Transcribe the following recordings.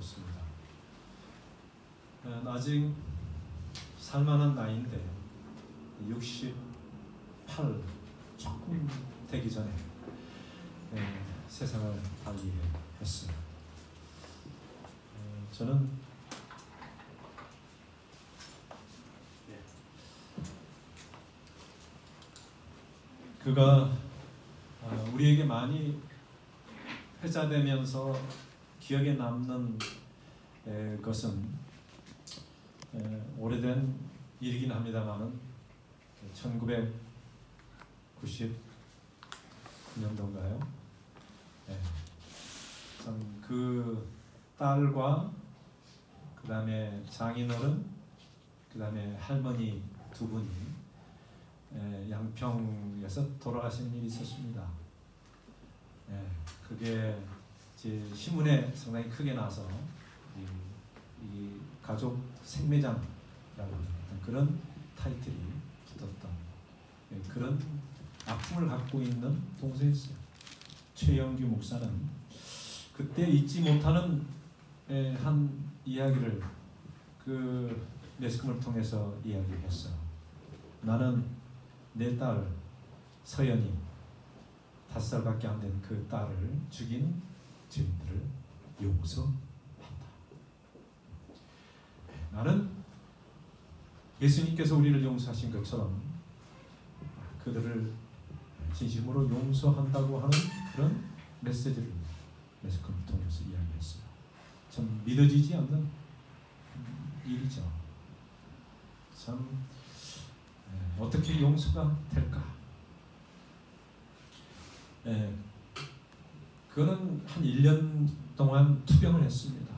그렇습니다. 아직 살만한 나이인데 68 조금 되기 전에 세상을 달리했어요. 저는 그가 우리에게 많이 회자되면서 기억에 남는 것은 오래된 일이긴 합니다만은 1999년도인가요? 참 그 딸과 그 다음에 장인어른, 그 다음에 할머니 두 분이 양평에서 돌아가신 일이 있었습니다. 그게 이제 신문에 상당히 크게 나서 이 가족 생매장이라고 하는 그런 타이틀이 붙었던 그런 아픔을 갖고 있는 동서였어요. 최영규 목사는 그때 잊지 못하는 한 이야기를 그 매스컴을 통해서 이야기했어요. 나는 내 딸 서연이 5살밖에 안 된 그 딸을 죽인 죄인들을 용서한다. 나는 예수님께서 우리를 용서하신 것처럼 그들을 진심으로 용서한다고 하는 그런 메시지를 매스컴을 통해서 이야기했어요. 참 믿어지지 않는 일이죠. 참 어떻게 용서가 될까? 그는 한 1년 동안 투병을 했습니다.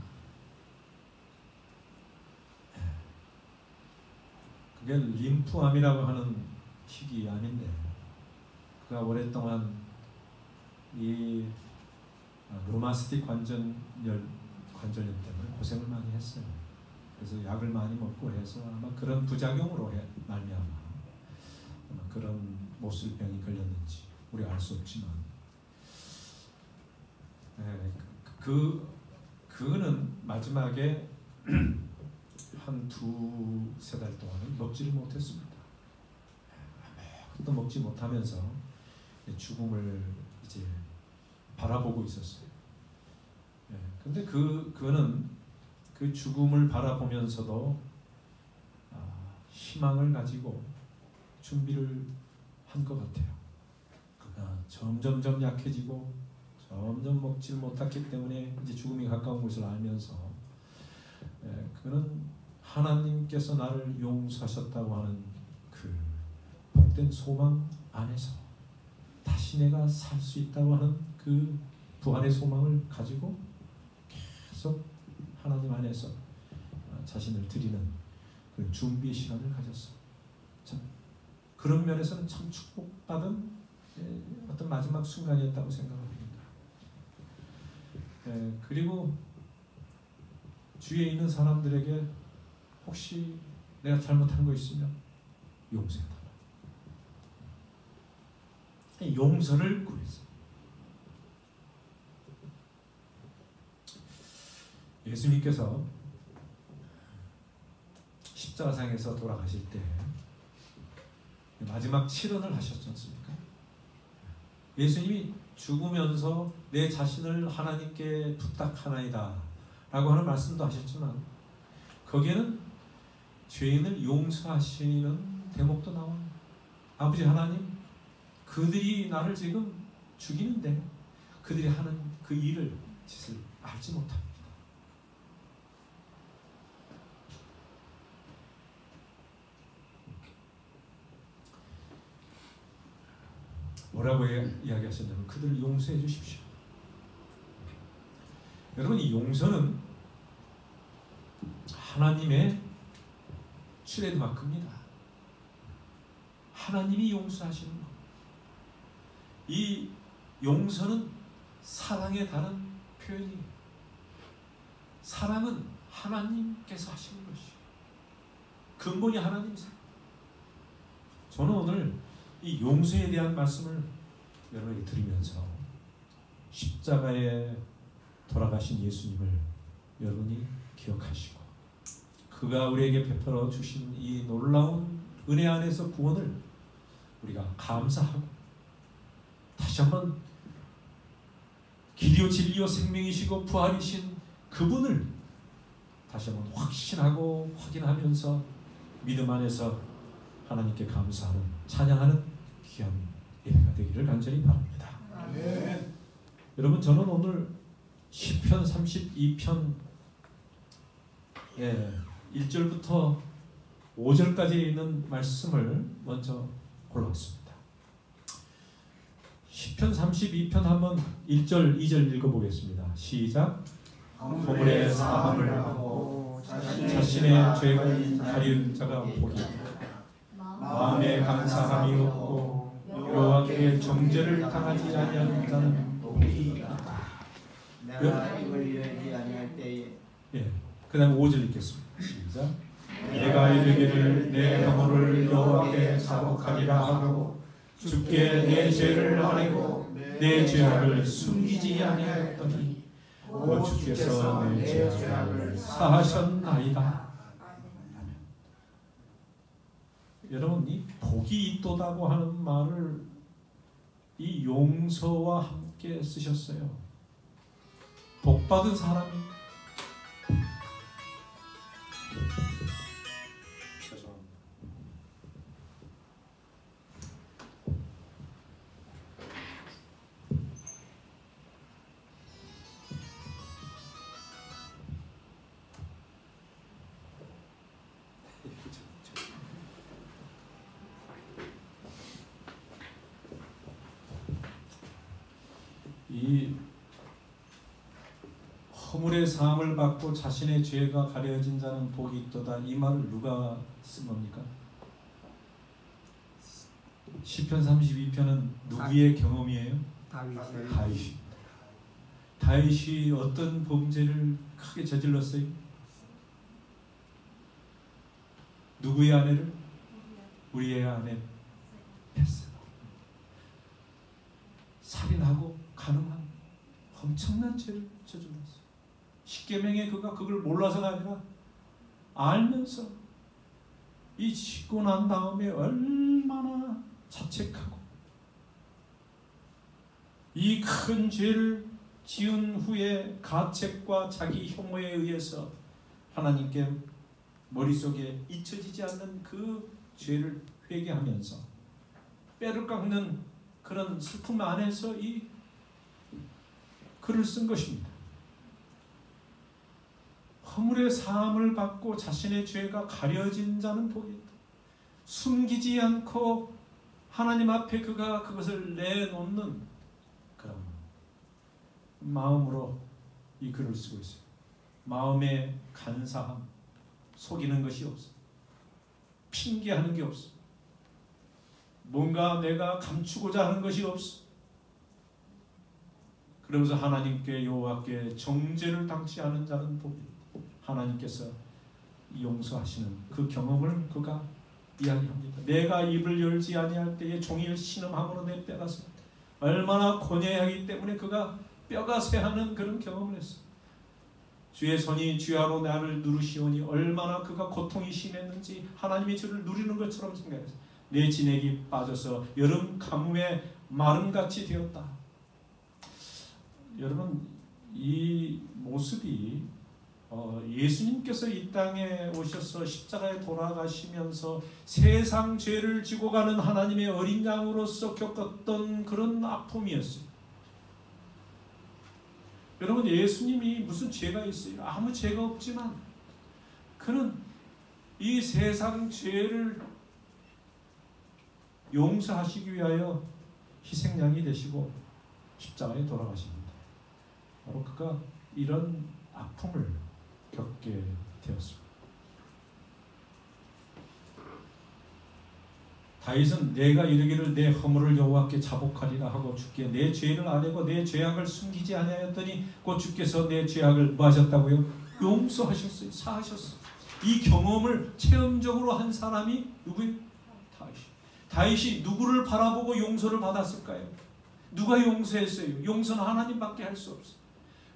그게 림프암이라고 하는 희귀 암인데 그가 오랫동안 이 루마티스 관절염 때문에 고생을 많이 했어요. 그래서 약을 많이 먹고 해서 아마 그런 부작용으로 말미암아 그런 모슬병이 걸렸는지 우리 알 수 없지만 그는 마지막에 한 2-3달 동안은 먹지를 못했습니다. 아무것도 먹지 못하면서 죽음을 이제 바라보고 있었어요. 근데 그는 그 죽음을 바라보면서도 희망을 가지고 준비를 한 것 같아요. 그가 점점점 약해지고 점점 먹지 못했기 때문에 이제 죽음이 가까운 것을 알면서 그는 하나님께서 나를 용서하셨다고 하는 그 복된 소망 안에서 다시 내가 살 수 있다고 하는 그 부활의 소망을 가지고 계속 하나님 안에서 자신을 드리는 그 준비의 시간을 가졌어요. 참 그런 면에서는 참 축복받은 어떤 마지막 순간이었다고 생각합니다. 그리고 주위에 있는 사람들에게 혹시 내가 잘못한 거 있으면 용서해달라. 용서를 구했어요. 예수님께서 십자가상에서 돌아가실 때 마지막 치료를 하셨지 않습니까? 예수님이 죽으면서 내 자신을 하나님께 부탁하나이다 라고 하는 말씀도 하셨지만 거기에는 죄인을 용서하시는 대목도 나와요. 아버지 하나님, 그들이 나를 지금 죽이는데 그들이 하는 그 일을 짓을 알지 못합니다. 뭐라고 이야기하셨냐면 그들을 용서해 주십시오. 여러분, 이 용서는 하나님의 트레이드마크입니다. 하나님이 용서하시는 것. 이 용서는 사랑의 다른 표현이에요. 사랑은 하나님께서 하시는 것이에요. 근본이 하나님이세요. 저는 오늘 이 용서에 대한 말씀을 여러분에게 드리면서 십자가에 돌아가신 예수님을 여러분이 기억하시고 그가 우리에게 베풀어 주신 이 놀라운 은혜 안에서 구원을 우리가 감사하고 다시 한번 길이요 진리요 생명이시고 부활이신 그분을 다시 한번 확신하고 확인하면서 믿음 안에서 하나님께 감사하는 찬양하는 귀한 예배가 되기를 간절히 바랍니다. 네. 여러분 저는 오늘 시편 32편 1절부터 5절까지 있는 말씀을 먼저 골라왔습니다. 시편 32편 한번 1절 2절 읽어보겠습니다. 시작. 허물의 사함을 하고 자신의 죄를 가리운 자가 복이 마음에 감사함이 없고 여호와께 정죄를 당하지 아니하는 자는 복이 있다. 내가 입을 열지 아니할 때에 그 다음 5절 읽겠습니다. 시작. 내가 이르기를 내 허물을 여호와께 자복하리라 하고 주께 내 죄를 아뢰고 내 죄악을 숨기지 아니하였더니 오 주께서 내 죄악을 사하셨나이다. 여러분 이 복이 있도다고 하는 말을 이 용서와 함께 쓰셨어요. 복받은 사람이 죄송합니다. 이 허물의 사함을 받고 자신의 죄가 가려진 자는 복이 있도다. 이 말을 누가 쓴 겁니까? 시편 32편은 누구의 경험이에요? 다윗. 다윗이 어떤 범죄를 크게 저질렀어요? 누구의 아내를? 우리의 아내 베세바. 살인하고 가늠한 엄청난 죄를 저질렀어요. 십계명에 그가 그걸 몰라서가 아니라 알면서 이 짓고 난 다음에 얼마나 자책하고 이 큰 죄를 지은 후에 가책과 자기 혐오에 의해서 하나님께 머릿속에 잊혀지지 않는 그 죄를 회개하면서 뼈를 깎는 그런 슬픔 안에서 이 글을 쓴 것입니다. 허물의 사함을 받고 자신의 죄가 가려진 자는 복이 있다. 숨기지 않고 하나님 앞에 그가 그것을 내놓는 그런 마음으로 이 글을 쓰고 있어요. 마음의 간사함, 속이는 것이 없어. 핑계하는 게 없어. 뭔가 내가 감추고자 하는 것이 없어. 그러면서 하나님께 여호와께 정죄를 당치 않은 자는 복이 있다. 하나님께서 용서하시는 그 경험을 그가 이야기합니다. 내가 입을 열지 아니할 때에 종일 신음함으로 내 뼈가 새. 얼마나 고뇌하기 때문에 그가 뼈가 새하는 그런 경험을 했어. 주의 손이 주야로 나를 누르시오니 얼마나 그가 고통이 심했는지 하나님이 저를 누리는 것처럼 생각했어. 내 진액이 빠져서 여름 가뭄에 마름같이 되었다. 여러분 이 모습이 예수님께서 이 땅에 오셔서 십자가에 돌아가시면서 세상 죄를 지고 가는 하나님의 어린 양으로서 겪었던 그런 아픔이었어요. 여러분 예수님이 무슨 죄가 있어요? 아무 죄가 없지만 그는 이 세상 죄를 용서하시기 위하여 희생양이 되시고 십자가에 돌아가십니다. 바로 그가 이런 아픔을 겪게 되었습니다. 다윗은 내가 이르기를 내 허물을 여호와께 자복하리라 하고 주께 내 죄를 아뢰고 내 죄악을 숨기지 아니하였더니 곧 주께서 내 죄악을 뭐 하셨다고요? 용서하셨어요. 사하셨어요. 이 경험을 체험적으로 한 사람이 누구예요? 다윗이 누구를 바라보고 용서를 받았을까요? 누가 용서했어요? 용서는 하나님밖에 할 수 없어요.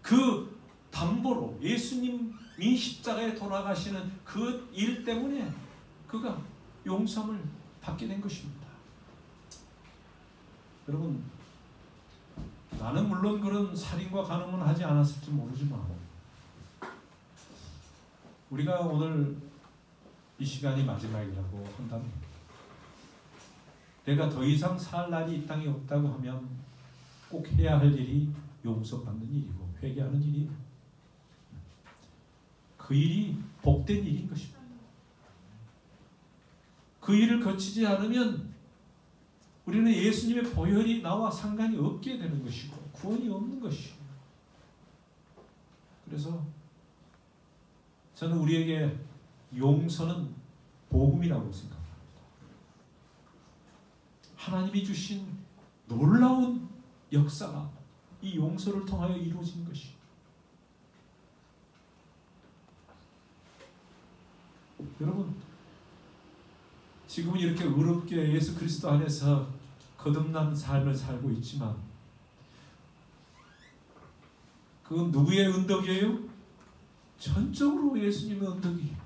그 담보로 예수님이 십자가에 돌아가시는 그 일 때문에 그가 용서를 받게 된 것입니다. 여러분, 나는 물론 그런 살인과 간음은 하지 않았을지 모르지만 우리가 오늘 이 시간이 마지막이라고 한다면 내가 더 이상 살 날이 이 땅에 없다고 하면 꼭 해야 할 일이 용서받는 일이고 회개하는 일이에요. 그 일이 복된 일인 것입니다. 그 일을 거치지 않으면 우리는 예수님의 보혈이 나와 상관이 없게 되는 것이고 구원이 없는 것이에요. 그래서 저는 우리에게 용서는 복음이라고 생각합니다. 하나님이 주신 놀라운 역사가 이 용서를 통하여 이루어진 것이. 여러분, 지금은 이렇게 의롭게 예수 그리스도 안에서 거듭난 삶을 살고 있지만 그건 누구의 언덕이에요? 전적으로 예수님의 언덕이에요.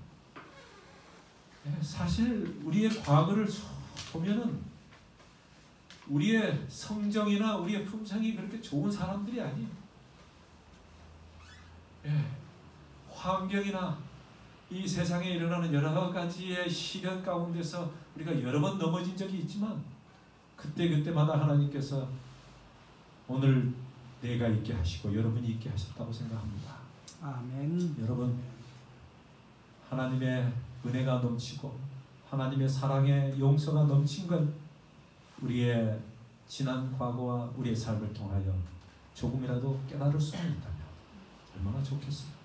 사실 우리의 과거를 보면은 우리의 성정이나 우리의 품성이 그렇게 좋은 사람들이 아니에요. 환경이나 이 세상에 일어나는 여러 가지의 시련 가운데서 우리가 여러 번 넘어진 적이 있지만 그때마다 하나님께서 오늘 내가 있게 하시고 여러분이 있게 하셨다고 생각합니다. 아멘. 여러분, 하나님의 은혜가 넘치고 하나님의 사랑의 용서가 넘친 건 우리의 지난 과거와 우리의 삶을 통하여 조금이라도 깨달을 수 있다면 얼마나 좋겠어요.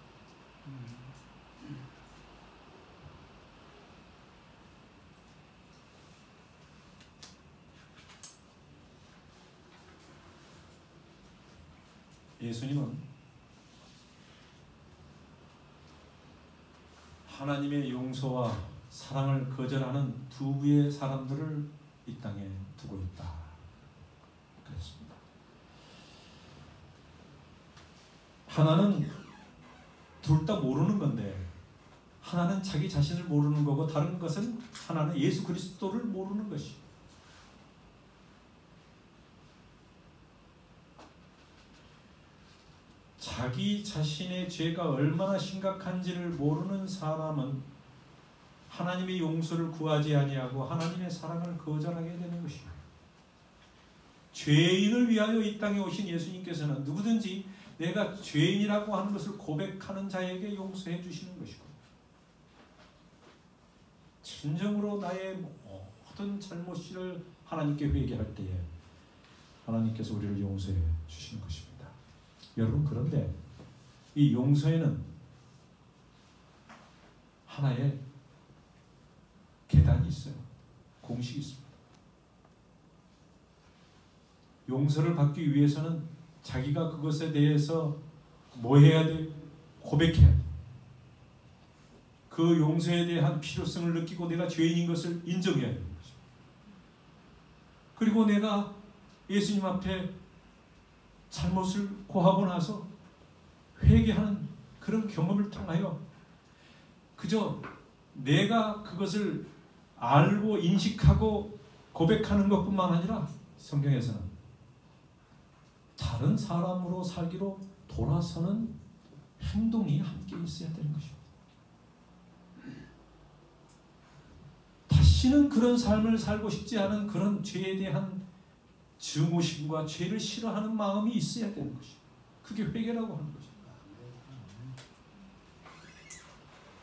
예수님은 하나님의 용서와 사랑을 거절하는 두 부의 사람들을 이 땅에 두고 있다. 그렇습니다. 하나는 둘 다 모르는 건데 하나는 자기 자신을 모르는 거고 다른 것은 하나는 예수 그리스도를 모르는 것이. 자기 자신의 죄가 얼마나 심각한지를 모르는 사람은 하나님의 용서를 구하지 아니하고 하나님의 사랑을 거절하게 되는 것입니다. 죄인을 위하여 이 땅에 오신 예수님께서는 누구든지 내가 죄인이라고 하는 것을 고백하는 자에게 용서해 주시는 것이고 진정으로 나의 모든 잘못을 하나님께 회개할 때에 하나님께서 우리를 용서해 주시는 것입니다. 여러분, 그런데 이 용서에는 하나의 계단이 있어요. 공식이 있습니다. 용서를 받기 위해서는 자기가 그것에 대해서 뭐 해야 돼? 고백해야 돼. 그 용서에 대한 필요성을 느끼고 내가 죄인인 것을 인정해야 되는 거죠. 그리고 내가 예수님 앞에 잘못을 고하고 나서 회개하는 그런 경험을 통하여 그저 내가 그것을 알고 인식하고 고백하는 것뿐만 아니라 성경에서는 다른 사람으로 살기로 돌아서는 행동이 함께 있어야 되는 것입니다. 다시는 그런 삶을 살고 싶지 않은 그런 죄에 대한 증오심과 죄를 싫어하는 마음이 있어야 되는 것입니다. 그게 회개라고 하는 것입니다.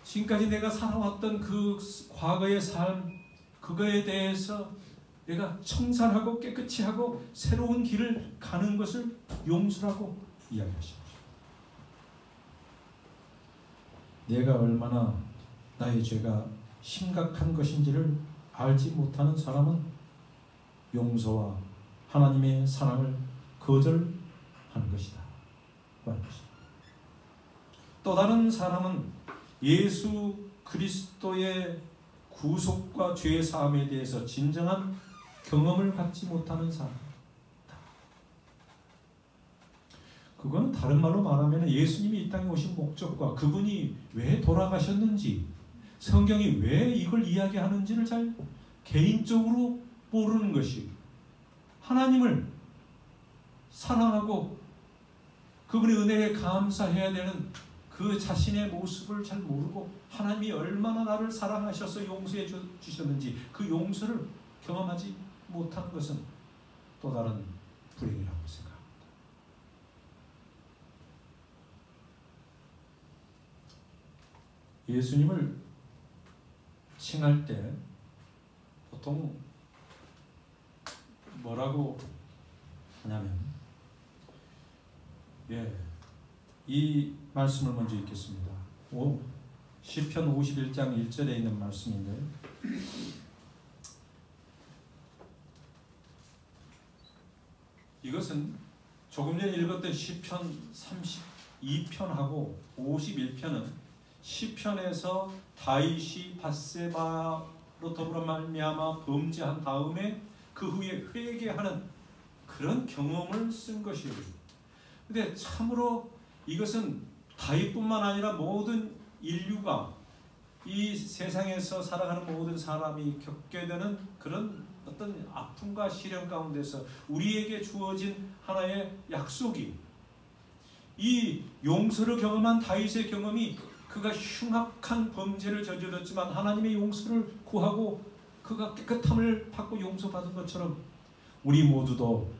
지금까지 내가 살아왔던 그 과거의 삶, 그거에 대해서 내가 청산하고 깨끗이 하고 새로운 길을 가는 것을 용서라고 이야기하십니다. 내가 얼마나 나의 죄가 심각한 것인지를 알지 못하는 사람은 용서와 하나님의 사랑을 거절하는 것이다. 또 다른 사람은 예수 그리스도의 구속과 죄 사함에 대해서 진정한 경험을 갖지 못하는 사람. 그거는 다른 말로 말하면 예수님이 이 땅에 오신 목적과 그분이 왜 돌아가셨는지, 성경이 왜 이걸 이야기하는지를 잘 개인적으로 모르는 것이, 하나님을 사랑하고 그분의 은혜에 감사해야 되는 그 자신의 모습을 잘 모르고 하나님이 얼마나 나를 사랑하셔서 용서해 주셨는지 그 용서를 경험하지 못하는 것은 또 다른 불행이라고 생각합니다. 예수님을 칭할 때 보통 뭐라고 하냐면, 이 말씀을 먼저 읽겠습니다. 시편 51장 1절에 있는 말씀인데, 이것은 조금 전에 읽었던 시편 32편하고 51편은 시편에서 다윗이 밧세바로 더불어 말미암아 범죄한 다음에 그 후에 회개하는 그런 경험을 쓴 것이에요. 근데 참으로 이것은 다윗뿐만 아니라 모든 인류가, 이 세상에서 살아가는 모든 사람이 겪게 되는 그런 어떤 아픔과 시련 가운데서 우리에게 주어진 하나의 약속이, 이 용서를 경험한 다윗의 경험이 그가 흉악한 범죄를 저질렀지만 하나님의 용서를 구하고 그가 깨끗함을 받고 용서받은 것처럼 우리 모두도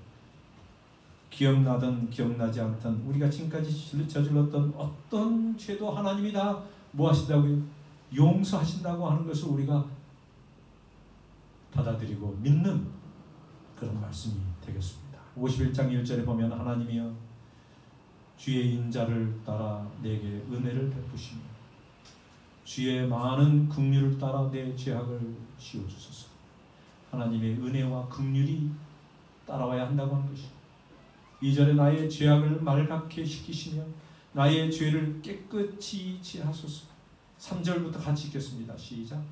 기억나든 기억나지 않든 우리가 지금까지 저질렀던 어떤 죄도 하나님이 다 뭐 하신다고요? 용서하신다고 하는 것을 우리가 받아들이고 믿는 그런 말씀이 되겠습니다. 51장 1절에 보면 하나님이여 주의 인자를 따라 내게 은혜를 베푸시며 주의 많은 긍휼을 따라 내 죄악을 씌워주소서. 하나님의 은혜와 긍휼이 따라와야 한다고 하는 것이, 2절에 나의 죄악을 말갛게 씻기시며 나의 죄를 깨끗이 지하소서. 3절부터 같이 읽겠습니다. 시작.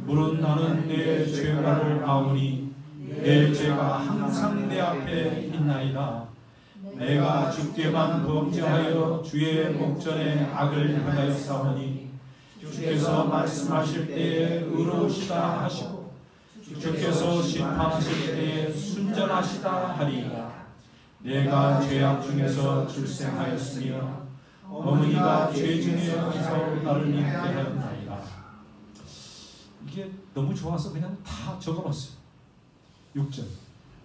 물은 나는 내 죄가를 아오니 내 죄가 항상 내 앞에 있나이다. 내가 주께만 범죄하여 주의 목전에 악을 행하여 싸우니 주께서 말씀하실 때에 의로우시다 하시고 주께서 심판하실 때에 순전하시다 하리이다. 내가 죄악 중에서 출생하였으며 어머니가 죄 중에서 나를 잉태 하였나이다. 이게 너무 좋아서 그냥 다 적어봤어요. 6절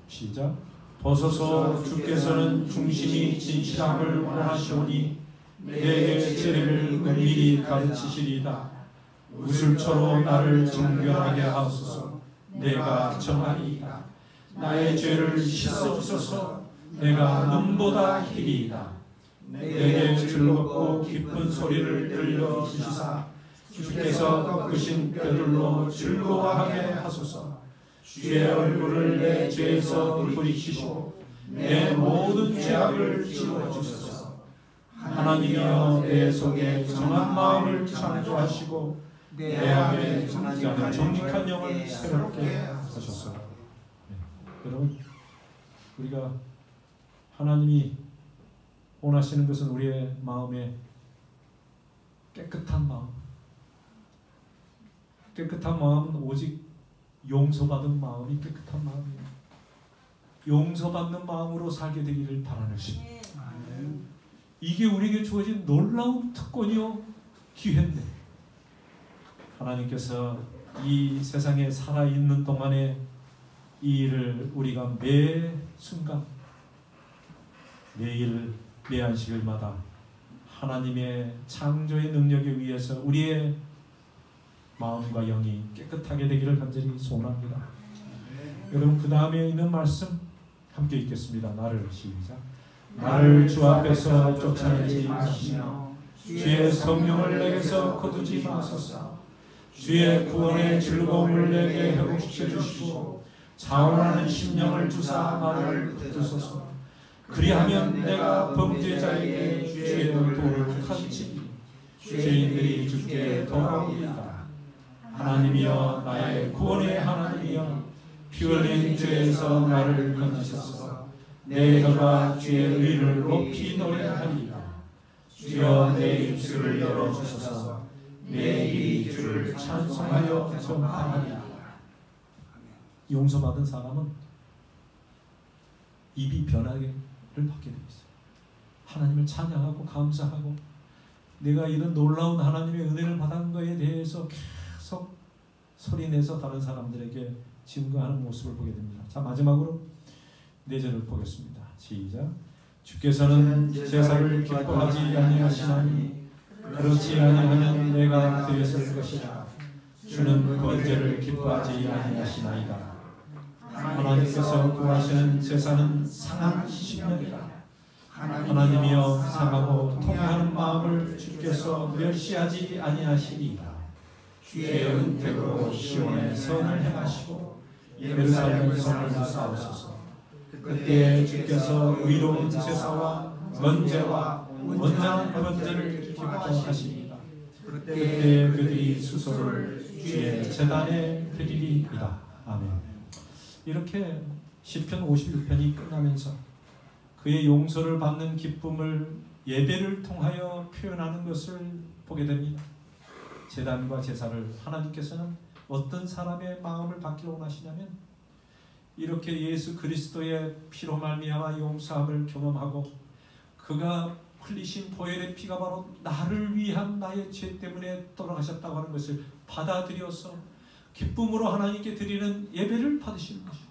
시작. 벗어서 주께서는 중심이 진실함을 원하시오니 내게 죄를 은밀히 가르치시리이다. 우슬초로 나를 정결하게 하소서. 내가 정하리이다. 나의 죄를 씻어주소서. 내가 눈보다 희리이다. 내게 즐겁고 기쁜 소리를 들려주시사 주께서 꺾으신 뼈들로 즐거워하게 하소서. 주의 얼굴을 내 죄에서 돌이키시고 내 모든 죄악을 지워주소서. 하나님이여 내 속에 정한 마음을 창조하시고 내 안에 정직한 영을 새롭게 하소서. 여러분, 우리가 하나님이 원하시는 것은 우리의 마음에 깨끗한 마음. 깨끗한 마음은 오직 용서받은 마음이 깨끗한 마음이에요. 용서받는 마음으로 살게 되기를 바라는 것입니다. 이게 우리에게 주어진 놀라운 특권이요 기회인데, 하나님께서 이 세상에 살아있는 동안에 이 일을 우리가 매 순간 매일 매 안식일마다 하나님의 창조의 능력에 의해서 우리의 마음과 영이 깨끗하게 되기를 간절히 소원합니다. 여러분, 그 다음에 있는 말씀 함께 읽겠습니다. 나를 시작. 나를 주 앞에서 쫓아내지 마시며 주의 성령을 내게서 거두지 마소서. 주의 구원의 즐거움을 내게 회복시켜 주시고 자원하는 심령을 주사 나를 붙드소서. 그리하면 내가 범죄자에게 주의 도를 칸치니 죄인들이 주께 돌아오리이다. 하나님이여 나의 구원의 하나님이여 피 흘린 죄에서 나를 건지소서. 내 혀가 주의 의를 높이 노래하리라. 주여 내 입술을 열어주소서. 내 입이 주를 찬송하여 전파하리라. 용서받은 사람은 입이 변하기를 받게 되어 있어요. 하나님을 찬양하고 감사하고 내가 이런 놀라운 하나님의 은혜를 받은 것에 대해서 계속 소리내서 다른 사람들에게 증거하는 모습을 보게 됩니다. 자, 마지막으로 4절을 보겠습니다. 시작. 주께서는 제사를 기뻐하지 아니하시나니 그렇지 아니하면 내가 되었을 것이라. 주는 번제를 기뻐하지 아니하시나이다. 하나님께서 구하시는 제사는 상한 심령이라. 하나님이여 상하고 통회하는 마음을 주께서 멸시하지 아니하시리이다. 주의 은택으로 시온에 선을 행하시고 예루살렘 성을 쌓으소서. 그때 주께서 의로운 제사와 번제와 온전한 번제를 기뻐하시리이다. 그때 그들이 수소를 주의 제단에 드리리이다. 아멘. 이렇게 시편 51편이 끝나면서 그의 용서를 받는 기쁨을 예배를 통하여 표현하는 것을 보게 됩니다. 제단과 제사를 하나님께서는 어떤 사람의 마음을 받기를 원하시냐면 이렇게 예수 그리스도의 피로 말미암아 용서함을 경험하고 그가 흘리신 보혈의 피가 바로 나를 위한 나의 죄 때문에 돌아가셨다고 하는 것을 받아들여서 기쁨으로 하나님께 드리는 예배를 받으시는 것이죠.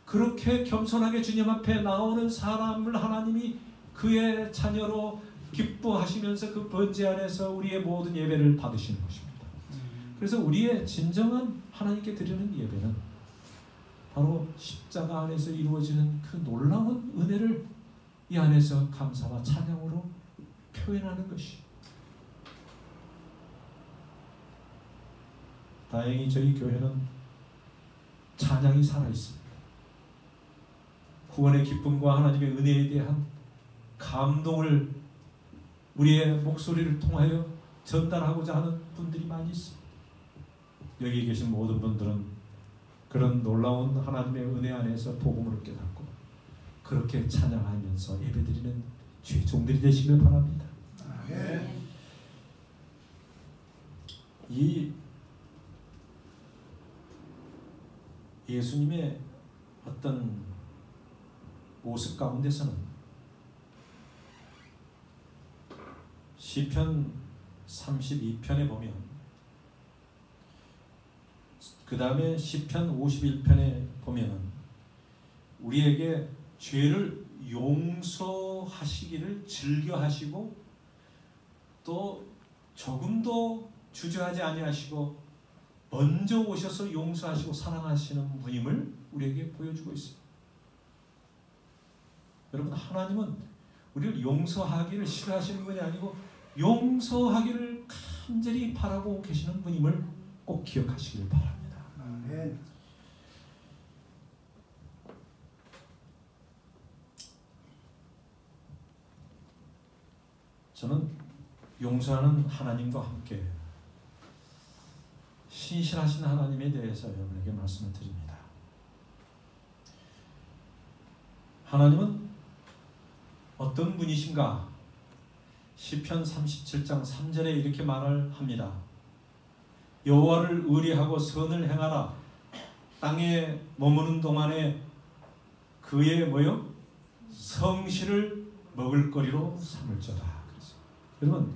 그렇게 겸손하게 주님 앞에 나오는 사람을 하나님이 그의 자녀로 기뻐하시면서 그 번제 안에서 우리의 모든 예배를 받으시는 것입니다. 그래서 우리의 진정한 하나님께 드리는 예배는 바로 십자가 안에서 이루어지는 그 놀라운 은혜를 이 안에서 감사와 찬양으로 표현하는 것이. 다행히 저희 교회는 찬양이 살아있습니다. 구원의 기쁨과 하나님의 은혜에 대한 감동을 우리의 목소리를 통하여 전달하고자 하는 분들이 많이 있습니다. 여기 계신 모든 분들은 그런 놀라운 하나님의 은혜 안에서 복음을 깨닫고 그렇게 찬양하면서 예배드리는 주의 종들이 되시길 바랍니다. 이 예수님의 어떤 모습 가운데서는 시편 32편에 보면 그 다음에 시편 51편에 보면 우리에게 죄를 용서하시기를 즐겨하시고 또 조금도 주저하지 아니하시고 먼저 오셔서 용서하시고 사랑하시는 분임을 우리에게 보여주고 있습니다. 여러분, 하나님은 우리를 용서하기를 싫어하시는 분이 아니고 용서하기를 간절히 바라고 계시는 분임을 꼭 기억하시길 바랍니다. 아멘. 저는 용서하는 하나님과 함께 신실하신 하나님에 대해서 여러분에게 말씀을 드립니다. 하나님은 어떤 분이신가? 시편 37장 3절에 이렇게 말을 합니다. 여호와를 의리하고 선을 행하라. 땅에 머무는 동안에 그의 뭐요? 성실을 먹을거리로 삼을지어다. 여러분,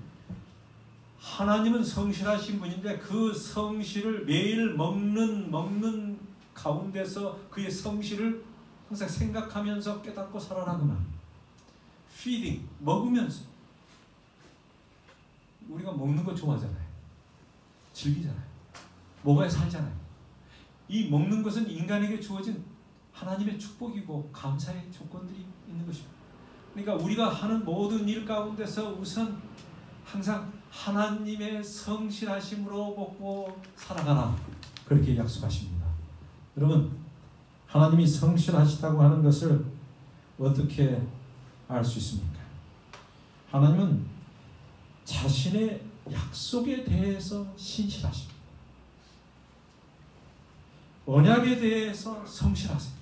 하나님은 성실하신 분인데 그 성실을 매일 먹는 가운데서 그의 성실을 항상 생각하면서 깨닫고 살아나구나. 피딩, 먹으면서. 우리가 먹는 거 좋아하잖아요. 즐기잖아요. 먹어야 살잖아요. 이 먹는 것은 인간에게 주어진 하나님의 축복이고 감사의 조건들이 있는 것입니다. 그러니까 우리가 하는 모든 일 가운데서 우선 항상 하나님의 성실하심으로 먹고 살아가라. 그렇게 약속하십니다. 여러분, 하나님이 성실하시다고 하는 것을 어떻게 알 수 있습니까? 하나님은 자신의 약속에 대해서 신실하십니다. 언약에 대해서 성실하세요.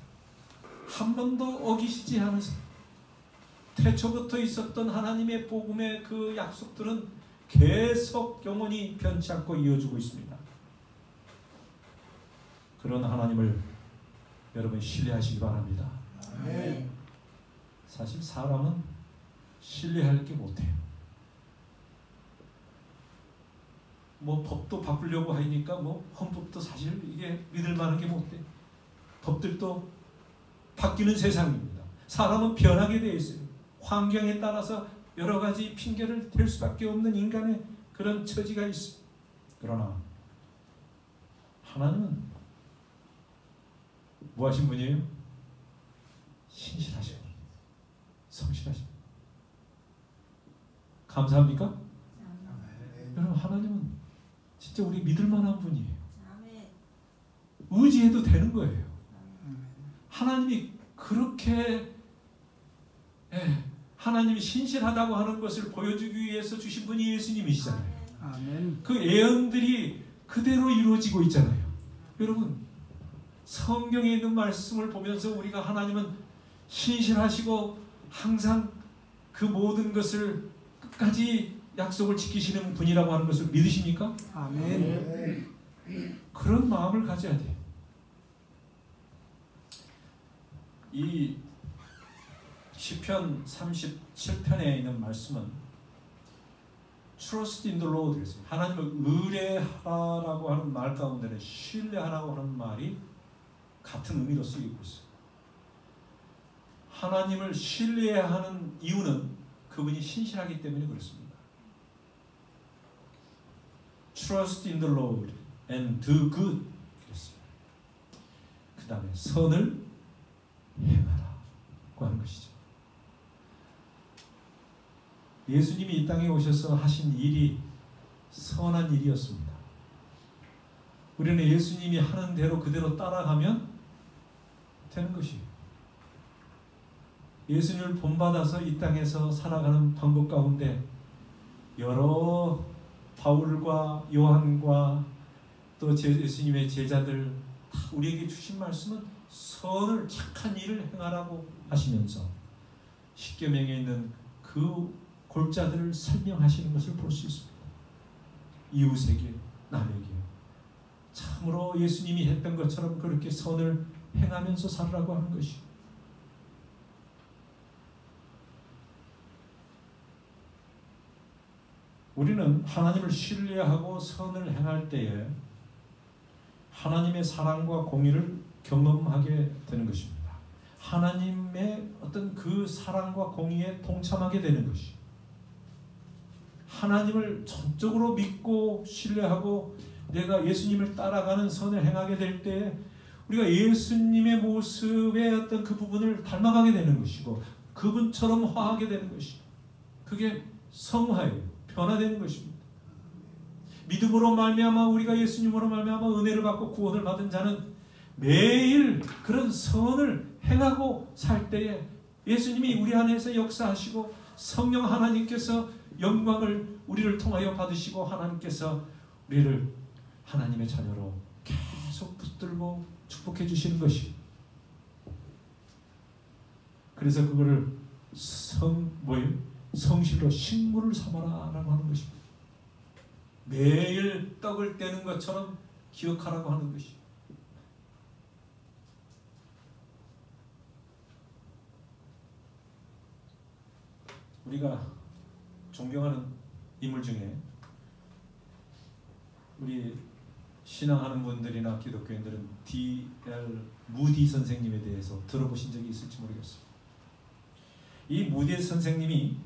한 번도 어기시지 않으세요. 태초부터 있었던 하나님의 복음의 그 약속들은 계속 영원히 변치 않고 이어지고 있습니다. 그런 하나님을 여러분 신뢰하시기 바랍니다. 아멘. 사실 사람은 신뢰할 게 못해요. 뭐 법도 바꾸려고 하니까 뭐 헌법도 사실 이게 믿을 만한 게 못돼. 법들도 바뀌는 세상입니다. 사람은 변하게 되어 있어요. 환경에 따라서 여러 가지 핑계를 댈 수밖에 없는 인간의 그런 처지가 있어요. 그러나 하나님은 뭐하신 분이에요? 신실하신 분, 성실하신 분. 감사합니까? 아멘. 여러분 하나님은 진짜 우리 믿을 만한 분이에요. 아멘. 의지해도 되는 거예요. 아멘. 하나님이 그렇게 하나님이 신실하다고 하는 것을 보여주기 위해서 주신 분이 예수님이시잖아요. 아멘. 그 예언들이 그대로 이루어지고 있잖아요. 여러분 성경에 있는 말씀을 보면서 우리가 하나님은 신실하시고 항상 그 모든 것을 끝까지 약속을 지키시는 분이라고 하는 것을 믿으십니까? 아멘. 그런 마음을 가져야 돼요. 이 시편 37편에 있는 말씀은 Trust in the Lord 그랬어요. 하나님을 의뢰하라고 하는 말 가운데는 신뢰하라고 하는 말이 같은 의미로 쓰이고 있어요. 하나님을 신뢰해야 하는 이유는 그분이 신실하기 때문에 그렇습니다. Trust in the Lord and do good 그랬어요. 그 다음에 선을 행하라고 하는 것이죠. 예수님이 이 땅에 오셔서 하신 일이 선한 일이었습니다. 우리는 예수님이 하는 대로 그대로 따라가면 되는 것이에요. 예수님을 본받아서 이 땅에서 살아가는 방법 가운데 여러 바울과 요한과 또 예수님의 제자들 다 우리에게 주신 말씀은 선을 착한 일을 행하라고 하시면서 십계명에 있는 그 골자들을 설명하시는 것을 볼 수 있습니다. 이웃에게 남에게 참으로 예수님이 했던 것처럼 그렇게 선을 행하면서 살으라고 하는 것이 우리는 하나님을 신뢰하고 선을 행할 때에 하나님의 사랑과 공의를 경험하게 되는 것입니다. 하나님의 어떤 그 사랑과 공의에 동참하게 되는 것이 하나님을 전적으로 믿고 신뢰하고 내가 예수님을 따라가는 선을 행하게 될 때에 우리가 예수님의 모습의 어떤 그 부분을 닮아가게 되는 것이고 그분처럼 화하게 되는 것이 그게 성화예요. 변화되는 것입니다. 믿음으로 말미암아 우리가 예수님으로 말미암아 은혜를 받고 구원을 받은 자는 매일 그런 선을 행하고 살 때에 예수님이 우리 안에서 역사하시고 성령 하나님께서 영광을 우리를 통하여 받으시고 하나님께서 우리를 하나님의 자녀로 계속 붙들고 축복해 주시는 것이 그래서 그거를 성실로 식물을 삼아라라고 하는 것입니다. 매일 떡을 떼는 것처럼 기억하라고 하는 것이 우리가 존경하는 인물 중에 우리 신앙하는 분들이나 기독교인들은 D.L. 무디 선생님에 대해서 들어보신 적이 있을지 모르겠어요. 이 무디 선생님이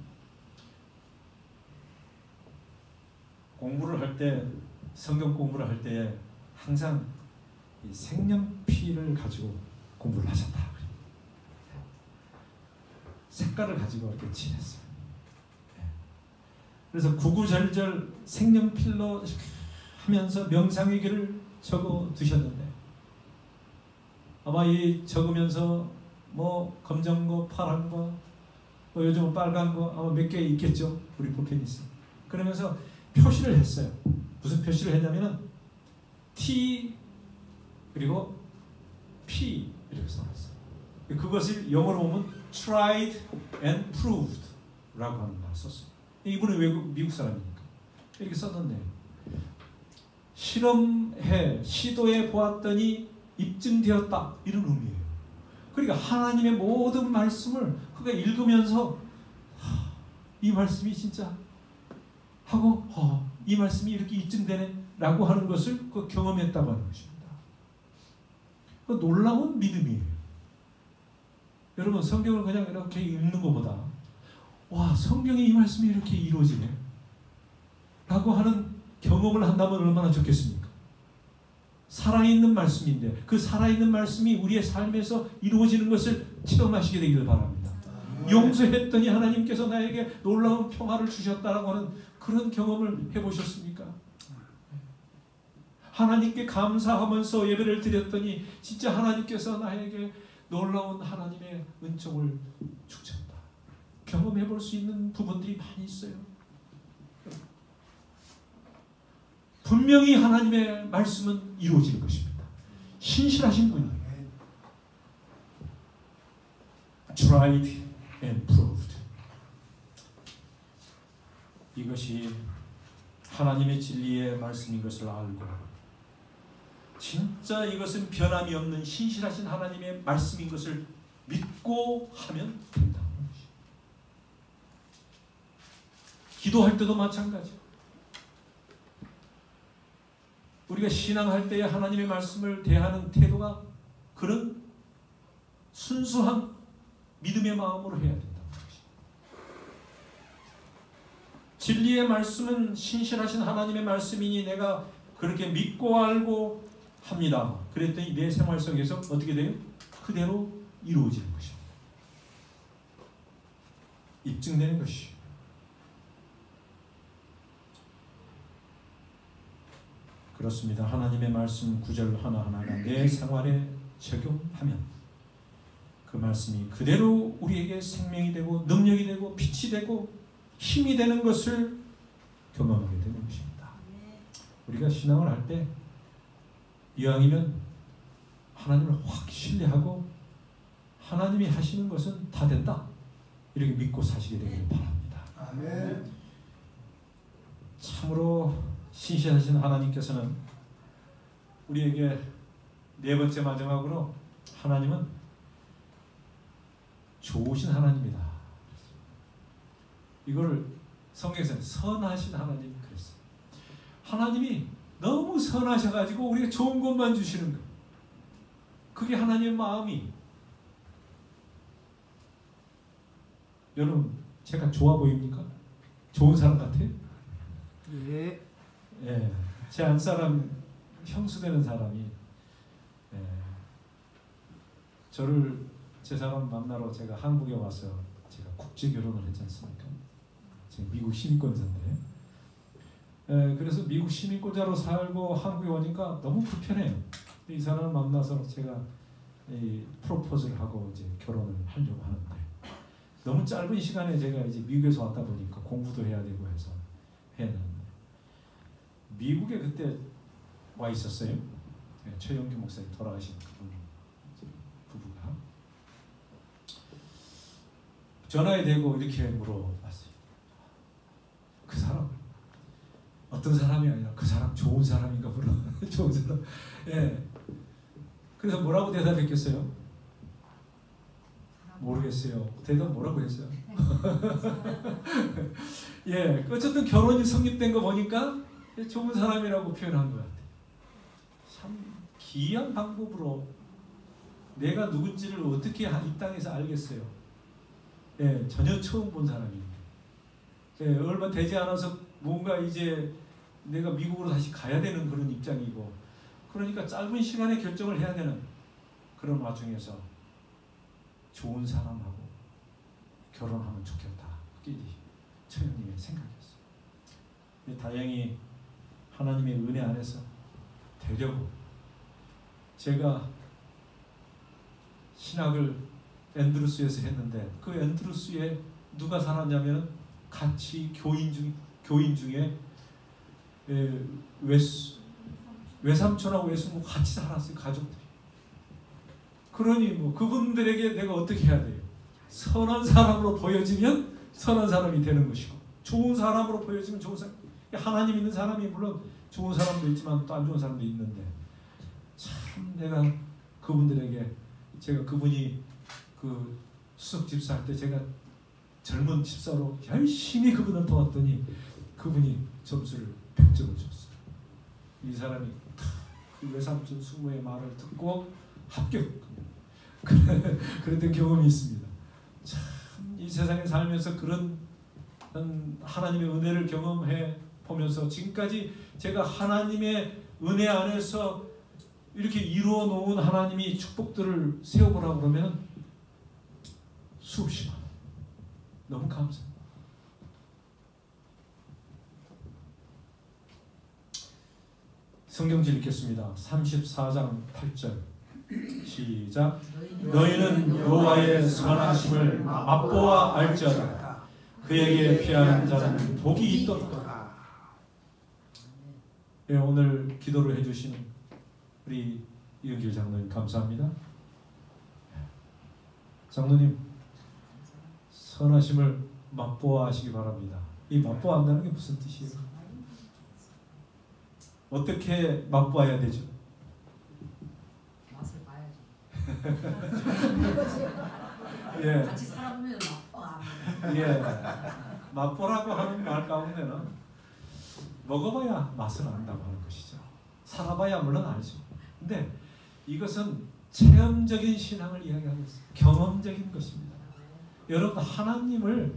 공부를 할 때 성경 공부를 할 때에 항상 이 색연필을 가지고 공부를 하셨다. 색깔을 가지고 이렇게 칠했어요. 그래서 구구절절 색연필로 하면서 명상의 길을 적어 두셨는데 아마 이 적으면서 뭐 검정 거, 파란 거, 뭐 요즘은 빨간 거 아마 몇 개 있겠죠. 우리 볼펜이 있어요. 그러면서 표시를 했어요. 무슨 표시를 했냐면은 T 그리고 P 이렇게 써놨어요. 그것을 영어로 보면 tried and proved 라고 하는 말 썼어요. 이분은 미국 사람이니까 이렇게 썼는데, 실험해 시도해 보았더니 입증되었다, 이런 의미예요. 그러니까 하나님의 모든 말씀을 그가 읽으면서 이 말씀이 진짜 하고 이 말씀이 이렇게 입증되네 라고 하는 것을 그 경험했다고 하는 것입니다. 그 놀라운 믿음이에요. 여러분, 성경을 그냥 이렇게 읽는 것보다 와, 성경에 이 말씀이 이렇게 이루어지네 라고 하는 경험을 한다면 얼마나 좋겠습니까? 살아있는 말씀인데 그 살아있는 말씀이 우리의 삶에서 이루어지는 것을 체험하시게 되기를 바랍니다. 용서했더니 하나님께서 나에게 놀라운 평화를 주셨다라고 하는 그런 경험을 해보셨습니까? 하나님께 감사하면서 예배를 드렸더니 진짜 하나님께서 나에게 놀라운 하나님의 은총을 주셨다. 경험해볼 수 있는 부분들이 많이 있어요. 분명히 하나님의 말씀은 이루어지는 것입니다. 신실하신 분이에요. Tried and proved. 이것이 하나님의 진리의 말씀인 것을 알고 진짜 이것은 변함이 없는 신실하신 하나님의 말씀인 것을 믿고 하면 된다는 것이에요. 기도할 때도 마찬가지. 우리가 신앙할 때에 하나님의 말씀을 대하는 태도가 그런 순수한 믿음의 마음으로 해야 된다는 것이죠. 진리의 말씀은 신실하신 하나님의 말씀이니 내가 그렇게 믿고 알고 합니다. 그랬더니 내 생활 속에서 어떻게 돼요? 그대로 이루어지는 것입니다. 입증되는 것이죠. 그렇습니다. 하나님의 말씀 구절 하나하나가 내 생활에 적용하면 그 말씀이 그대로 우리에게 생명이 되고 능력이 되고 빛이 되고 힘이 되는 것을 경험하게 되는 것입니다. 우리가 신앙을 할 때 이왕이면 하나님을 확 신뢰하고 하나님이 하시는 것은 다 된다, 이렇게 믿고 사시게 되기를 바랍니다. 아멘. 참으로 신실하신 하나님께서는 우리에게 네 번째 마지막으로 하나님은 좋으신 하나님이다. 이거를 성경에서는 선하신 하나님 그랬어요. 하나님이 너무 선하셔가지고 우리가 좋은 것만 주시는 거예요. 그게 하나님의 마음이. 여러분, 제가 좋아 보입니까? 좋은 사람 같아요? 예. 예, 제 안사람 형수되는 사람이 저를 제 사람 만나러 제가 한국에 와서 제가 국제 결혼을 했지 않습니까? 제가 미국 시민권자인데, 그래서 미국 시민권자로 살고 한국에 오니까 너무 불편해요. 이 사람을 만나서 제가 프로포즈를 하고 이제 결혼을 하려고 하는데 너무 짧은 시간에 제가 이제 미국에서 왔다 보니까 공부도 해야 되고 해서 했는데, 미국에 그때 와 있었어요. 최영규 목사님 돌아가신 부부가 전화에 대고 이렇게 물어봤어요. 그 사람 어떤 사람이 아니라 그 사람 좋은 사람인가 물어. 좋은 사람. 예. 그래서 뭐라고 대답했겠어요? 모르겠어요. 대답 뭐라고 했어요? 예. 어쨌든 결혼이 성립된 거 보니까 좋은 사람이라고 표현한 것 같아요. 참 기이한 방법으로 내가 누군지를 어떻게 이 땅에서 알겠어요. 예, 전혀 처음 본 사람입니다. 예, 얼마 되지 않아서 뭔가 이제 내가 미국으로 다시 가야 되는 그런 입장이고, 그러니까 짧은 시간에 결정을 해야 되는 그런 와중에서 좋은 사람하고 결혼하면 좋겠다. 그게 처형님의 생각이었어요. 다행히 하나님의 은혜 안에서 되려고, 제가 신학을 앤드루스에서 했는데 그 앤드루스에 누가 살았냐면 같이 교인 중에 외삼촌하고 외숙모 같이 살았어요. 가족들이. 그러니 뭐 그분들에게 내가 어떻게 해야 돼요? 선한 사람으로 보여지면 선한 사람이 되는 것이고, 좋은 사람으로 보여지면 좋은 사람. 하나님 있는 사람이 물론 좋은 사람도 있지만 또 안 좋은 사람도 있는데, 참 내가 그분들에게, 제가 그분이 그 수석 집사할 때 제가 젊은 집사로 열심히 그분을 도왔더니 그분이 점수를 100점을 줬어요. 이 사람이 그 외삼촌 숙모의 말을 듣고 합격. 그랬던 경험이 있습니다. 참 이 세상에 살면서 그런 하나님의 은혜를 경험해 보면서 지금까지 제가 하나님의 은혜 안에서 이렇게 이루어 놓은 하나님이 축복들을 세워보라고 그러면 수없이 많아요. 너무 감사합니다. 성경질 읽겠습니다. 34장 8절 시작. 너희는 여호와의 선하심을 맛보아 알지어다. 그에게 피하는 자는 복이 있도다. 예, 오늘 기도를 해주신 우리 이은길 장로님 감사합니다. 장로님 선하심을 맛보아 하시기 바랍니다. 이 맛보아 한다는 게 무슨 뜻이에요? 어떻게 맛보아야 되죠? 맛을 봐야지. 예. 같이 살아보면 맛봐. 예. 맛보라고 하는 말 가운데는 먹어봐야 맛을 안다고 하는 것이죠. 살아봐야 물론 알죠. 근데 이것은 체험적인 신앙을 이야기하고 있어요. 경험적인 것입니다. 여러분 하나님을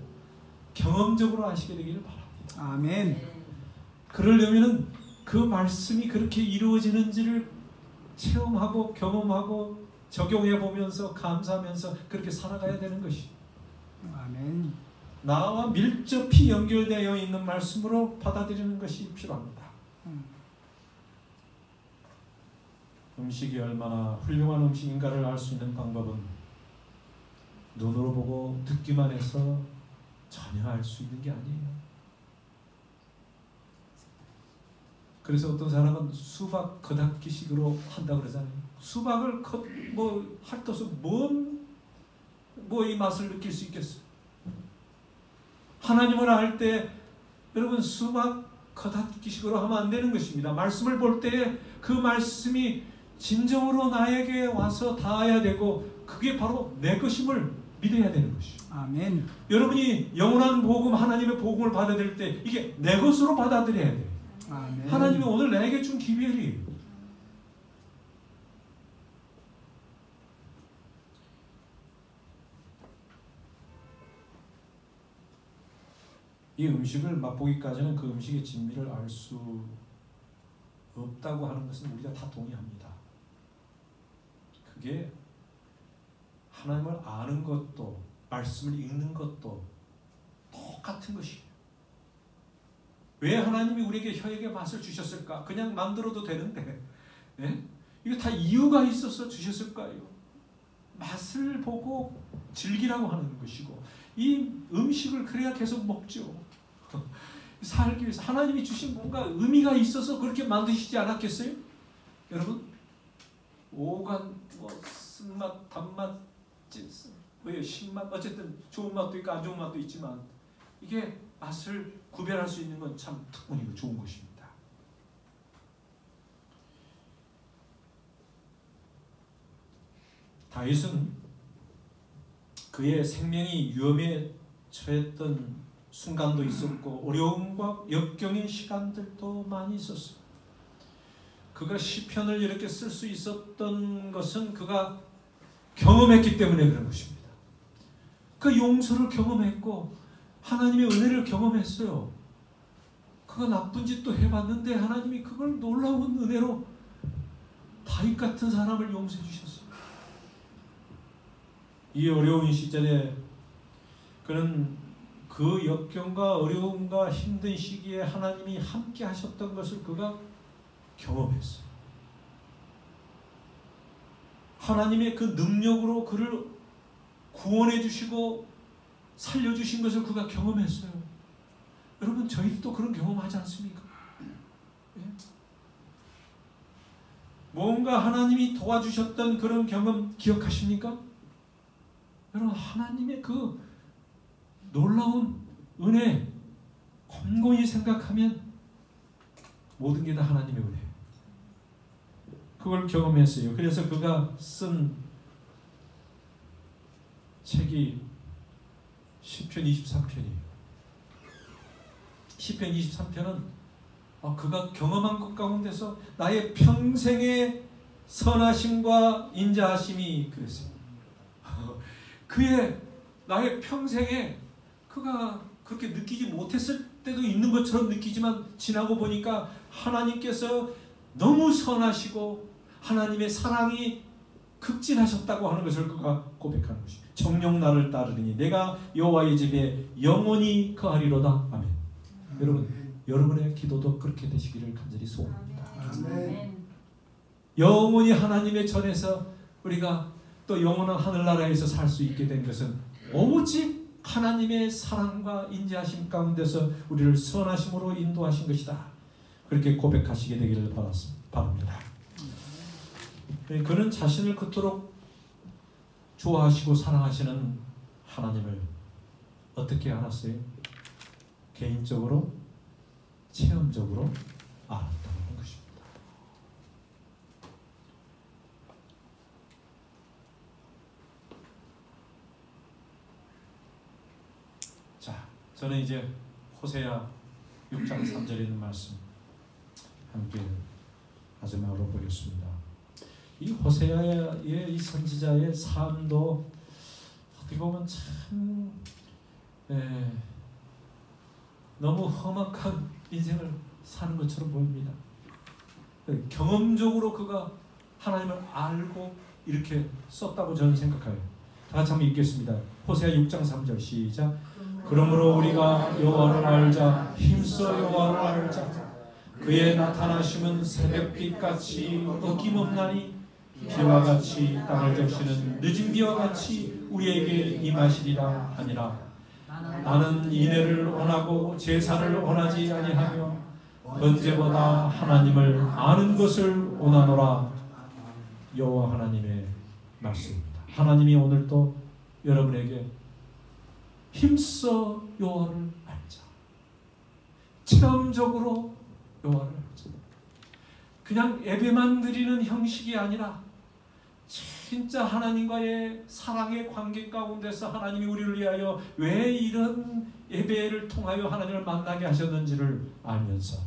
경험적으로 아시게 되기를 바랍니다. 아멘. 그러려면은 그 말씀이 그렇게 이루어지는지를 체험하고 경험하고 적용해 보면서 감사하면서 그렇게 살아가야 되는 것이. 아멘. 나와 밀접히 연결되어 있는 말씀으로 받아들이는 것이 필요합니다. 음식이 얼마나 훌륭한 음식인가를 알 수 있는 방법은 눈으로 보고 듣기만 해서 전혀 알 수 있는 게 아니에요. 그래서 어떤 사람은 수박 겉핥기식으로 한다 그러잖아요. 수박을 핥아서 이 맛을 느낄 수 있겠어요? 하나님을 알 때 여러분 수박 겉핥기식으로 하면 안 되는 것입니다. 말씀을 볼 때에 그 말씀이 진정으로 나에게 와서 닿아야 되고 그게 바로 내 것임을 믿어야 되는 것이죠. 아멘. 여러분이 영원한 복음, 하나님의 복음을 받아들일 때 이게 내 것으로 받아들여야 돼요. 아멘. 하나님이 오늘 나에게 준 기별이 이 음식을 맛보기까지는 그 음식의 진미를 알 수 없다고 하는 것은 우리가 다 동의합니다. 그게 하나님을 아는 것도 말씀을 읽는 것도 똑같은 것이에요. 왜 하나님이 우리에게 혀에게 맛을 주셨을까? 그냥 만들어도 되는데 예? 이거 다 이유가 있어서 주셨을까요? 맛을 보고 즐기라고 하는 것이고 이 음식을 그래야 계속 먹죠. 살기 위해서 하나님이 주신 뭔가 의미가 있어서 그렇게 만드시지 않았겠어요? 여러분 오간 쓴맛, 단맛, 신맛 어쨌든 좋은 맛도 있고 안 좋은 맛도 있지만 이게 맛을 구별할 수 있는 건 참 특권이고 좋은 것입니다. 다윗은 그의 생명이 위험에 처했던 순간도 있었고 어려움과 역경의 시간들도 많이 있었어요. 그가 시편을 이렇게 쓸 수 있었던 것은 그가 경험했기 때문에 그런 것입니다. 그 용서를 경험했고 하나님의 은혜를 경험했어요. 그가 나쁜 짓도 해봤는데 하나님이 그걸 놀라운 은혜로 다윗 같은 사람을 용서해 주셨어요. 이 어려운 시절에 그는 그 역경과 어려움과 힘든 시기에 하나님이 함께 하셨던 것을 그가 경험했어요. 하나님의 그 능력으로 그를 구원해 주시고 살려주신 것을 그가 경험했어요. 여러분 저희도 그런 경험하지 않습니까? 예? 뭔가 하나님이 도와주셨던 그런 경험 기억하십니까? 여러분, 하나님의 그 놀라운 은혜 곰곰이 생각하면 모든 게 다 하나님의 은혜. 그걸 경험했어요. 그래서 그가 쓴 책이 시편 23편이에요. 시편 23편은 그가 경험한 것 가운데서 나의 평생의 선하심과 인자하심이 그랬어요. 그의 나의 평생에 그가 그렇게 느끼지 못했을 때도 있는 것처럼 느끼지만 지나고 보니까 하나님께서 너무 선하시고 하나님의 사랑이 극진하셨다고 하는 것을 그가 고백하는 것입니다. 정녕 나를 따르리니 내가 여호와의 집에 영원히 거하리로다. 아멘. 여러분, 여러분의 기도도 그렇게 되시기를 간절히 소원합니다. 아멘. 영원히 하나님의 전에서 우리가 또 영원한 하늘나라에서 살 수 있게 된 것은 오직 하나님의 사랑과 인자하심 가운데서 우리를 선하심으로 인도하신 것이다. 그렇게 고백하시게 되기를 바랍니다. 그는 자신을 그토록 좋아하시고 사랑하시는 하나님을 어떻게 알았어요? 개인적으로, 체험적으로 알았다는 것입니다. 자, 저는 이제 호세아 6장 3절에 있는 말씀 함께 마지막으로 보겠습니다. 이 호세아의 이 선지자의 삶도 어떻게 보면 참 너무 험악한 인생을 사는 것처럼 보입니다. 경험적으로 그가 하나님을 알고 이렇게 썼다고 저는 생각해요. 다 같이 한번 읽겠습니다. 호세아 6장 3절 시작. 그러므로 우리가 여호와를 알자. 힘써 여호와를 알자. 그의 나타나심은 새벽빛같이 어김없나니 비와 같이 땅을 적시는 늦은 비와 같이 우리에게 임하시리라 하니라. 나는 인애를 원하고 제사를 원하지 아니하며 번제보다 하나님을 아는 것을 원하노라. 여호와 하나님의 말씀입니다. 하나님이 오늘 또 여러분에게 힘써 여호와를 알자. 체험적으로 여호와를 알자. 그냥 예배만 드리는 형식이 아니라 진짜 하나님과의 사랑의 관계 가운데서 하나님이 우리를 위하여 왜 이런 예배를 통하여 하나님을 만나게 하셨는지를 알면서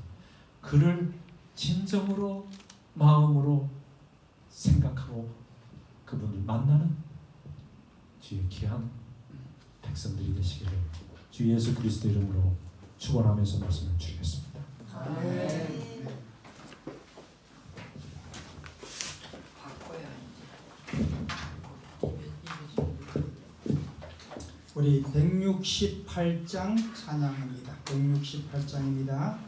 그를 진정으로 마음으로 생각하고 그분을 만나는 주의 귀한 백성들이 되시기를 주 예수 그리스도 이름으로 축원하면서 말씀을 드리겠습니다. 아멘. 우리 168장 찬양합니다. 168장입니다.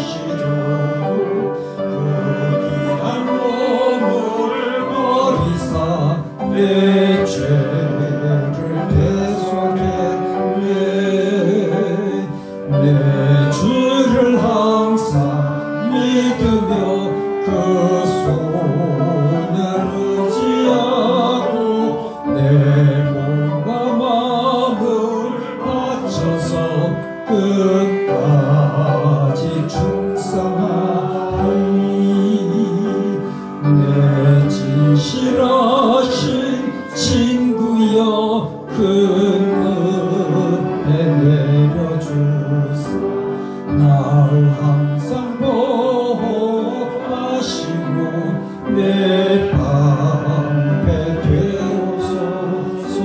구원하시려고 그 귀한 내 방패 되옵소서.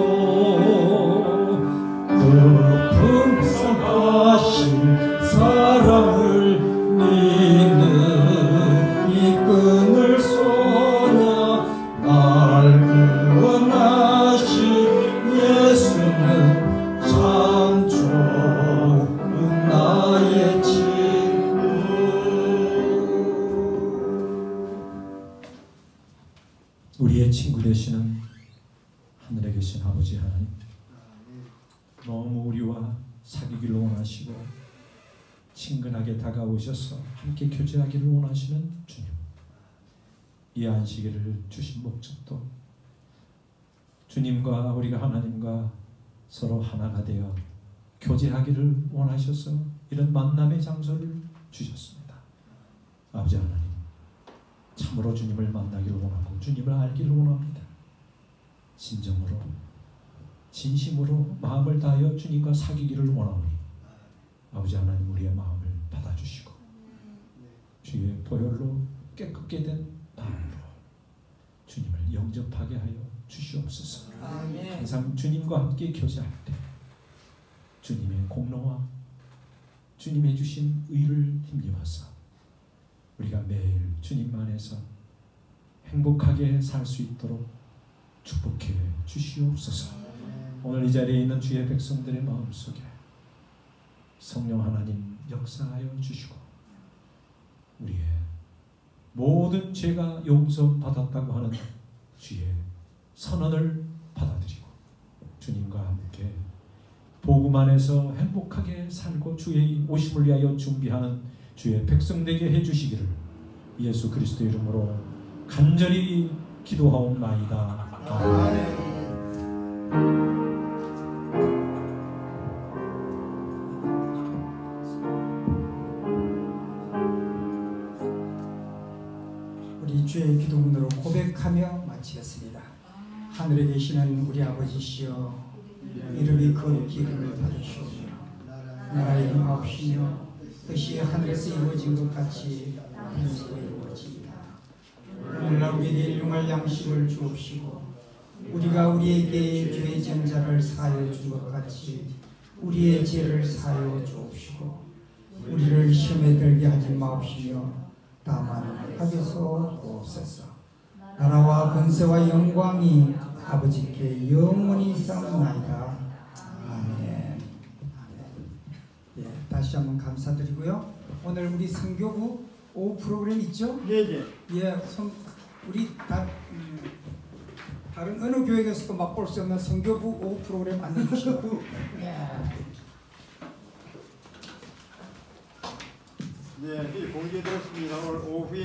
그 풍성하신 사랑을 믿는 이 끈을 쏘냐. 날 구원하신 예수는 참 좋은 나의 친구. 우리의 친구 되시는 하늘에 계신 아버지 하나님, 너무 우리와 사귀기를 원하시고 친근하게 다가오셔서 함께 교제하기를 원하시는 주님, 이 안식일을 주신 목적도 주님과 우리가 하나님과 서로 하나가 되어 교제하기를 원하셔서 이런 만남의 장소를 주셨습니다. 아버지 하나님, 참으로 주님을 만나기를 원하고 주님을 알기를 원합니다. 진정으로 진심으로 마음을 다하여 주님과 사귀기를 원하오니 아버지 하나님, 우리의 마음을 받아주시고 주의 보혈로 깨끗게 된 마음으로 주님을 영접하게 하여 주시옵소서. 항상 주님과 함께 교제할 때 주님의 공로와 주님의 주신 의를 힘입어서 우리가 매일 주님 안에서 행복하게 살 수 있도록 축복해 주시옵소서. 오늘 이 자리에 있는 주의 백성들의 마음속에 성령 하나님 역사하여 주시고 우리의 모든 죄가 용서받았다고 하는 주의 선언을 받아들이고 주님과 함께 복음 안에서 행복하게 살고 주의 오심을 위하여 준비하는 주의 백성 되게 해주시기를 예수 그리스도 이름으로 간절히 기도하옵나이다. 아멘. 주의 기도문으로 고백하며 마치겠습니다. 하늘에 계시는 우리 아버지시여, 이름이 거룩히 받으시오며 나라의 임하옵시며 뜻이 하늘에서 이루어진 것 같이 하늘에서 이루어지이다. 오늘날 우리에게 일용할 양식을 주옵시고 우리가 우리에게 죄 지은 자를 사하여 준 것 같이 우리의 죄를 사하여 주옵시고 우리를 시험에 들게 하지 마옵시며 다만 악에서 구하옵소서. 나라와 권세와 영광이 아버지께 영원히 있사옵나이다. 아멘. 예, 다시 한번 감사드리고요. 오늘 우리 선교부 오후 프로그램 있죠? 네. 예, 우리 다른 어느 교회에서도 맛볼 수 없는 선교부 오후 프로그램 안내주시고. 네, 공개되었습니다. 오늘 오후에